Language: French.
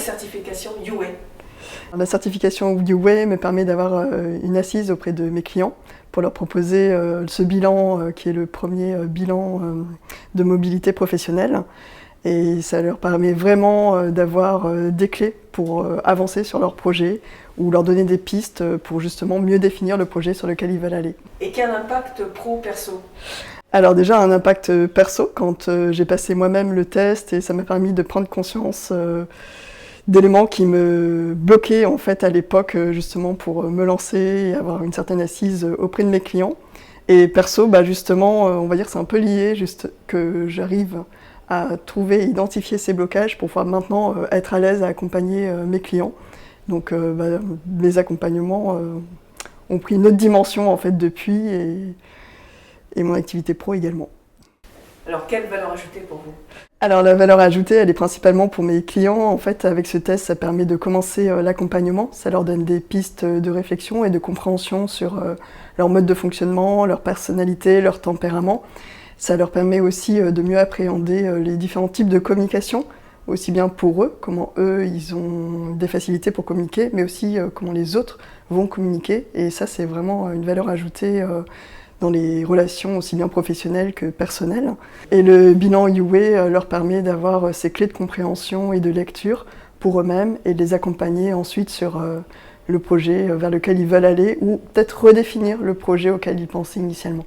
certification UWay? La certification UWay me permet d'avoir une assise auprès de mes clients pour leur proposer ce bilan qui est le premier bilan de mobilité professionnelle. Et ça leur permet vraiment d'avoir des clés pour avancer sur leur projet ou leur donner des pistes pour justement mieux définir le projet sur lequel ils veulent aller. Et quel impact pro-perso? Alors déjà un impact perso quand j'ai passé moi-même le test et ça m'a permis de prendre conscience d'éléments qui me bloquaient en fait à l'époque justement pour me lancer et avoir une certaine assise auprès de mes clients. Et perso, justement, on va dire que c'est un peu lié, juste que j'arrive à trouver et identifier ces blocages pour pouvoir maintenant être à l'aise à accompagner mes clients. Donc mes accompagnements ont pris une autre dimension en fait depuis et mon activité pro également. Alors quelle valeur ajoutée pour vous? Alors la valeur ajoutée, elle est principalement pour mes clients. En fait, avec ce test, ça permet de commencer l'accompagnement. Ça leur donne des pistes de réflexion et de compréhension sur leur mode de fonctionnement, leur personnalité, leur tempérament. Ça leur permet aussi de mieux appréhender les différents types de communication, aussi bien pour eux, comment eux, ils ont des facilités pour communiquer, mais aussi comment les autres vont communiquer. Et ça, c'est vraiment une valeur ajoutée dans les relations aussi bien professionnelles que personnelles. Et le bilan UWay leur permet d'avoir ces clés de compréhension et de lecture pour eux-mêmes et de les accompagner ensuite sur le projet vers lequel ils veulent aller ou peut-être redéfinir le projet auquel ils pensaient initialement.